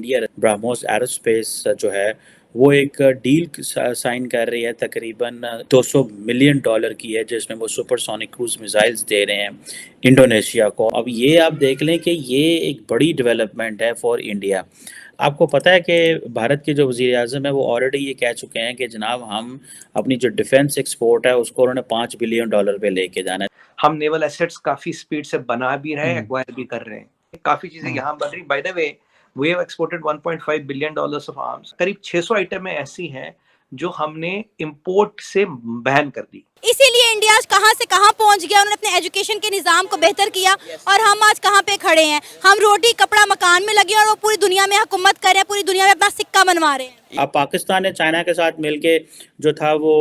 India BrahMos aerospace जो है वो एक डील साइन कर रही है, तकरीबन $200 मिलियन की है, जिसमें वो सुपरसोनिक क्रूज मिसाइल्स दे रहे हैं इंडोनेशिया को। अब ये आप देख लें कि ये एक बड़ी डेवलपमेंट है फॉर इंडिया। आपको पता है कि भारत के जो वज़ीर आज़म है वो ऑलरेडी ये कह चुके हैं कि जनाब हम अपनी जो डिफेंस एक्सपोर्ट है उसको उन्होंने $5 बिलियन पे लेके जाना है। हम नेवल एसेट्स काफी स्पीड से बना भी रहे हैं, एक्वायर भी कर रहे हैं, काफी चीजें यहाँ बन रही। By the way we have exported $1.5 billion of arms. करीब 600 आइटमें ऐसी हैं जो हमने इंपोर्ट से बैन कर दी। इसीलिए इंडिया कहां से कहां पहुंच गया। उन्होंने अपने एजुकेशन के निजाम को बेहतर किया और हम आज कहां पे खड़े हैं। हम रोटी कपड़ा मकान में लगे और वो पूरी दुनिया में हुकूमत कर रहे हैं, पूरी दुनिया में अपना सिक्का बनवा रहे हैं। अब पाकिस्तान ने चाइना के साथ मिलके जो था वो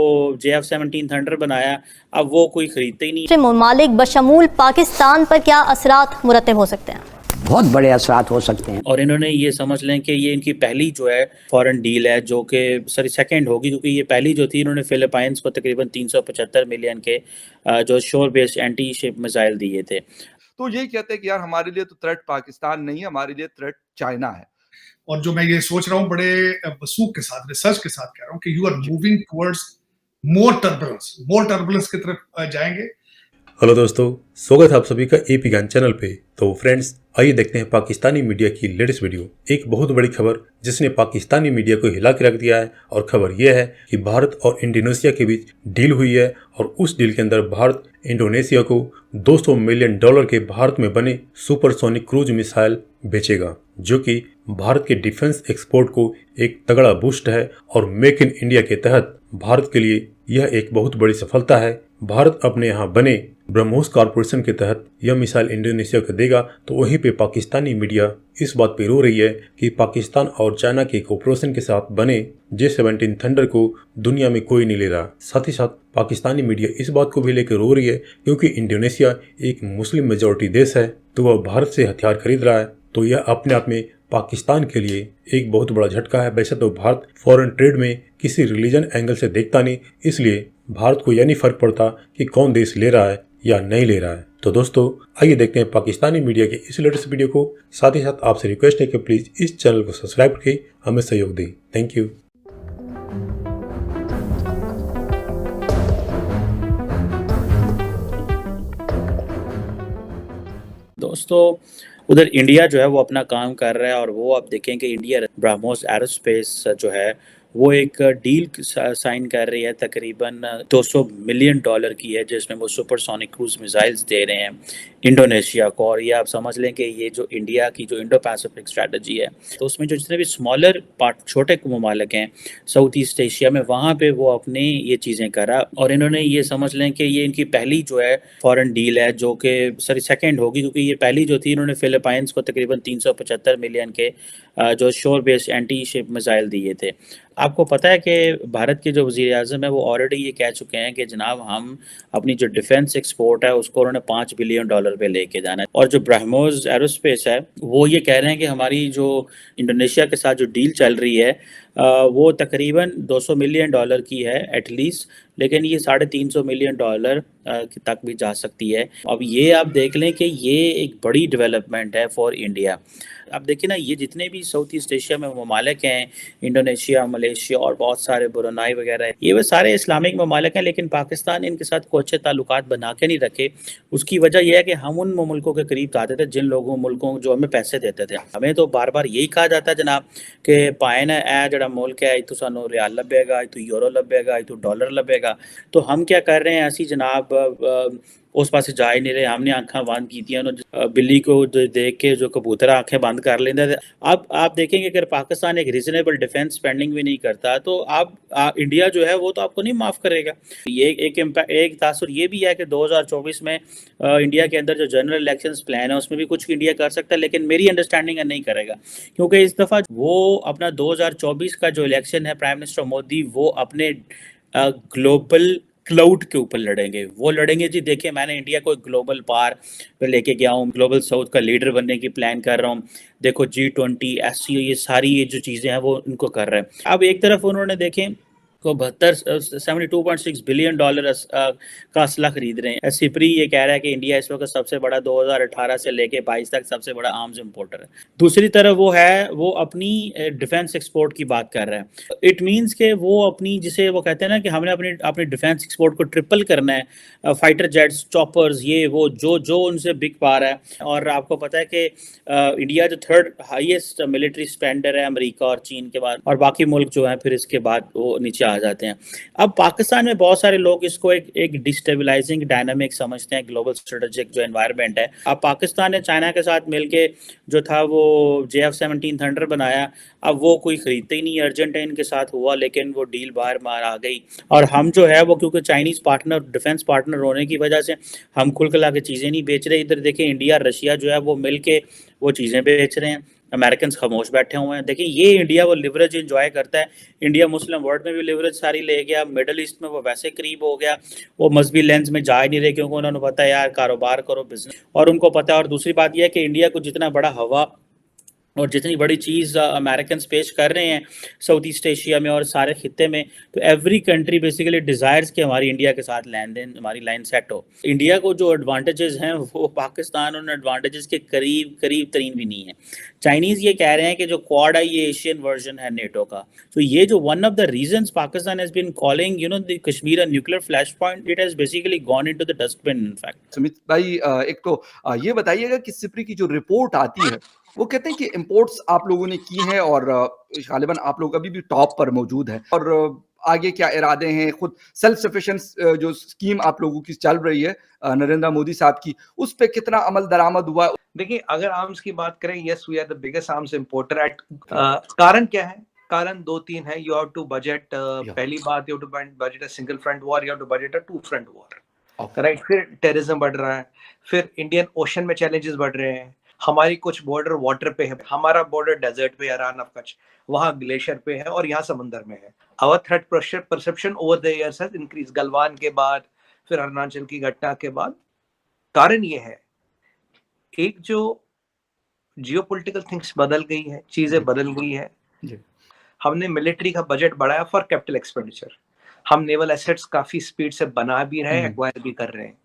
JF-17 थंडर बनाया, अब वो कोई खरीदते ही नहीं। ममालिक बशमूल पाकिस्तान पर क्या असरात मुरतब हो सकते हैं? बहुत बड़े असरात हो सकते हैं। और इन्होंने ये समझ लें कि ये इनकी पहली जो है फॉरेन डील है, जो कि सेकंड होगी, क्योंकि ये पहली जो थी इन्होंने फिलीपाइंस को तकरीबन 375 मिलियन के जो शोर बेस्ड एंटी शिप मिसाइल दिए थे। तो यही कहते हैं कि यार हमारे लिए तो थ्रेट पाकिस्तान नहीं है, हमारे लिए थ्रेट चाइना है। और जो मैं ये सोच रहा हूँ बड़े वसूख के साथ, रिसर्च के साथ कह रहा हूँ कि you are moving towards more turbulence की तरफ जाएंगे। हेलो दोस्तों, स्वागत है आप सभी का एपी ज्ञान चैनल पे। तो फ्रेंड्स, आइए देखते हैं पाकिस्तानी मीडिया की लेटेस्ट वीडियो। एक बहुत बड़ी खबर जिसने पाकिस्तानी मीडिया को हिला के रख दिया है, और खबर यह है कि भारत और इंडोनेशिया के बीच डील हुई है, और उस डील के अंदर भारत इंडोनेशिया को $200 मिलियन के भारत में बने सुपरसोनिक क्रूज मिसाइल बेचेगा, जो कि भारत के डिफेंस एक्सपोर्ट को एक तगड़ा बूस्ट है। और मेक इन इंडिया के तहत भारत के लिए यह एक बहुत बड़ी सफलता है। भारत अपने यहाँ बने ब्रह्मोस कॉरपोरेशन के तहत यह मिसाइल इंडोनेशिया को देगा। तो वहीं पे पाकिस्तानी मीडिया इस बात पे रो रही है कि पाकिस्तान और चाइना के कोऑपरेशन के साथ बने J-17 थंडर को दुनिया में कोई नहीं ले रहा। साथ ही साथ पाकिस्तानी मीडिया इस बात को भी लेकर रो रही है क्योंकि इंडोनेशिया एक मुस्लिम मेजोरिटी देश है, तो वह भारत से हथियार खरीद रहा है। तो यह अपने आप में पाकिस्तान के लिए एक बहुत बड़ा झटका है। वैसे तो भारत फॉरेन ट्रेड में किसी रिलीजन एंगल से देखता नहीं, इसलिए भारत को यह नहीं फर्क पड़ता कि कौन देश ले रहा है या नहीं ले रहा है। तो दोस्तों, आइए देखते हैं पाकिस्तानी मीडिया के इस लेटेस्ट वीडियो को। साथ ही साथ आपसे रिक्वेस्ट है कि प्लीज इस चैनल को सब्सक्राइब करके हमें सहयोग दें। Thank you. दोस्तों, उधर इंडिया जो है वो अपना काम कर रहा है, और वो आप देखें कि इंडिया ब्रह्मोस एरोस्पेस जो है वो एक डील साइन कर रही है, तकरीबन $200 मिलियन की है, जिसमें वो सुपरसोनिक क्रूज मिसाइल्स दे रहे हैं इंडोनेशिया को। और ये आप समझ लें कि ये जो इंडिया की जो इंडो पैसिफिक स्ट्रेटजी है, तो उसमें जो जितने भी स्मॉलर पार्ट छोटे ममालिक हैं साउथ ईस्ट एशिया में, वहाँ पे वो अपने ये चीज़ें करा। और इन्होंने ये समझ लें कि ये इनकी पहली जो है फॉरेन डील है, जो कि सेकंड होगी, क्योंकि ये पहली जो थी इन्होंने फिलीपाइंस को तकरीबन 375 मिलियन के जो शोर बेस्ड एंटी शिप मिसाइल दिए थे। आपको पता है कि भारत के जो वज़ीर आज़म है वो ऑलरेडी ये कह चुके हैं कि जनाब हम अपनी जो डिफेंस एक्सपोर्ट है उसको उन्होंने $5 बिलियन पे लेके जाना है। और जो ब्रह्मोस एरोस्पेस है वो ये कह रहे हैं कि हमारी जो इंडोनेशिया के साथ जो डील चल रही है वो तकरीबन $200 मिलियन की है एटलीस्ट, लेकिन ये $350 मिलियन तक भी जा सकती है। अब ये आप देख लें कि ये एक बड़ी डेवलपमेंट है फॉर इंडिया। अब देखिए ना, ये जितने भी साउथ ईस्ट एशिया में ममालिक हैं, इंडोनेशिया, मलेशिया और बहुत सारे ब्रुनाई वगैरह, ये वो सारे इस्लामिक ममालिक हैं, लेकिन पाकिस्तान ने इनके साथ कोई अच्छे ताल्लुकात बना के नहीं रखे। उसकी वजह यह है कि हम उन मुल्कों के करीब जाते थे जिन मुल्कों जो हमें पैसे देते थे। हमें तो बार बार यही कहा जाता है जनाब कि पाए ना ए जड़ा मुल्क है, इतू सानू रियाल लभेगा, इतू यूरो लभेगा, इतू डॉलर लभेगा। तो हम क्या कर रहे हैं, ऐसी जनाब उस पास जा ही नहीं रहे। हमने आंखें बंद की थी, बिल्ली को देख के जो कबूतर आंखें बंद कर लेते थे। अब आप देखेंगे अगर पाकिस्तान एक रीजनेबल डिफेंस स्पेंडिंग भी नहीं करता तो आप इंडिया जो है वो तो आपको नहीं माफ़ करेगा। ये एक तासुर ये भी है कि 2024 में इंडिया के अंदर जो जनरल इलेक्शंस प्लान है उसमें भी कुछ इंडिया कर सकता है, लेकिन मेरी अंडरस्टैंडिंग है नहीं करेगा, क्योंकि इस दफ़ा वो अपना 2024 का जो इलेक्शन है, प्राइम मिनिस्टर मोदी वो अपने ग्लोबल क्लाउड के ऊपर लड़ेंगे। वो लड़ेंगे जी, देखिए मैंने इंडिया को एक ग्लोबल पार पे लेके गया हूँ, ग्लोबल साउथ का लीडर बनने की प्लान कर रहा हूँ। देखो G20, SCO, ये सारी ये जो चीज़ें हैं वो उनको कर रहे हैं। अब एक तरफ उन्होंने देखें को 72.6 बिलियन डॉलर का असला खरीद रहे हैं। सिप्री ये कह रहा है कि इंडिया इस वक्त सबसे बड़ा 2018 से लेके 22 तक सबसे बड़ा आर्म्स इंपोर्टर है। दूसरी तरफ वो अपनी डिफेंस एक्सपोर्ट की बात कर रहा है। इट मींस के वो अपनी, जिसे वो कहते हैं ना कि हमने अपनी डिफेंस एक्सपोर्ट को ट्रिपल करना है, फाइटर जेट्स, चॉपर्स, ये वो जो उनसे बिक पा रहा है। और आपको पता है कि इंडिया जो थर्ड हाईएस्ट मिलिट्री स्पेंडर है अमेरिका और चीन के बाद, और बाकी मुल्क जो है फिर इसके बाद वो नीचे आ जाते हैं। अब पाकिस्तान में बहुत सारे लोग इसको एक डिस्टेबलाइजिंग डायनामिक समझते हैं, ग्लोबल स्ट्रेटेजिक जो एनवायरनमेंट है। अब पाकिस्तान ने चाइना के साथ मिलके जो था वो JF-17 थंडर बनाया, अब वो कोई खरीदते ही नहीं। अर्जेंटीना के साथ हुआ लेकिन वो डील बाहर मार आ गई। और हम जो है वो क्योंकि चाइनीज़ पार्टनर, डिफेंस पार्टनर होने की वजह से हम खुल खिला के चीज़ें नहीं बेच रहे। इधर देखिए इंडिया रशिया जो है वो मिल के वो चीज़ें बेच रहे हैं, अमेरिकन खामोश बैठे हुए हैं। देखिए ये इंडिया वो लिवरेज एंजॉय करता है। इंडिया मुस्लिम वर्ल्ड में भी लिवरेज सारी ले गया, मिडल ईस्ट में वो वैसे करीब हो गया, वो मजहबी लेंस में जा ही नहीं रहे क्योंकि उन्होंने पता है यार कारोबार करो, बिजनेस, और उनको पता है। और दूसरी बात यह है कि इंडिया को जितना बड़ा हवा और जितनी बड़ी चीज़ अमेरिकन पेश कर रहे हैं साउथ ईस्ट एशिया में और सारे खित्ते में, तो एवरी कंट्री बेसिकली डिज़ायर्स कि हमारी इंडिया के साथ लेन देन, हमारी लाइन सेट हो। इंडिया को जो एडवांटेजेस हैं वो पाकिस्तान उन एडवांटेजेस के करीब तरीन भी नहीं है। चाइनीज़ ये कह रहे हैं कि जो क्वाड है ये एशियन वर्जन है नेटो का। तो ये जो one of the reasons Pakistan has been calling the Kashmir a nuclear flash point, it has basically gone into the dustbin in fact. Sumit भाई, एक तो ये बताइएगा कि सिप्री की जो रिपोर्ट आती है वो कहते हैं कि इंपोर्ट्स आप लोगों ने की हैं और गालिबन आप लोग अभी भी टॉप पर मौजूद हैं, और आगे क्या इरादे हैं, खुद सेल्फ सफिशिएंट जो स्कीम आप लोगों की चल रही है नरेंद्र मोदी साहब की, उस पे कितना अमल दरामद हुआ? देखिए अगर आर्म्स की बात करें, yes we are the biggest arms importer at. कारण क्या है? कारण 2-3 है। यू हैव टू बजट, पहली बात you have to budget a single front war, you have to budget a two front war, right. फिर टेररिज्म बढ़ रहा है, फिर इंडियन ओशन में चैलेंजेस बढ़ रहे हैं, हमारी कुछ बॉर्डर वाटर पे है, हमारा बॉर्डर डेजर्ट पे है, रान ऑफ कच्छ, वहां ग्लेशियर पे है, और यहाँ समंदर में है। Our threat perception over the years has increase, Galwan के बाद, फिर अरुणाचल की घटना के बाद। कारण ये है, एक जो जियोपॉलिटिकल थिंग्स बदल गई है, चीजें बदल गई है। हमने मिलिट्री का बजट बढ़ाया फॉर कैपिटल एक्सपेंडिचर, हम नेवल एसेट्स काफी स्पीड से बना भी रहे हैं, एक्वायर भी कर रहे हैं,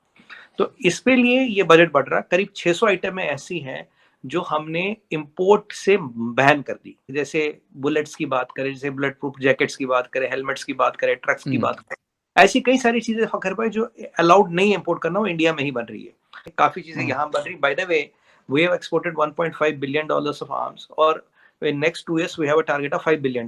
तो इसके लिए ये बजट बढ़ रहा है। करीब 600 आइटमें ऐसी हैं जो हमने इंपोर्ट से बैन कर दी। जैसे बुलेट्स की बात करें, जैसे बुलेट प्रूफ जैकेट्स की बात करें, हेलमेट्स की बात करें, ट्रक्स की बात करें, ऐसी कई सारी चीजें फखर भाई जो अलाउड नहीं इंपोर्ट करना, वो इंडिया में ही बन रही है। काफी चीजें यहाँ बन रही। By the way we have exported $1.5 billion of arms, और in next 2 years we have a target of $5 billion.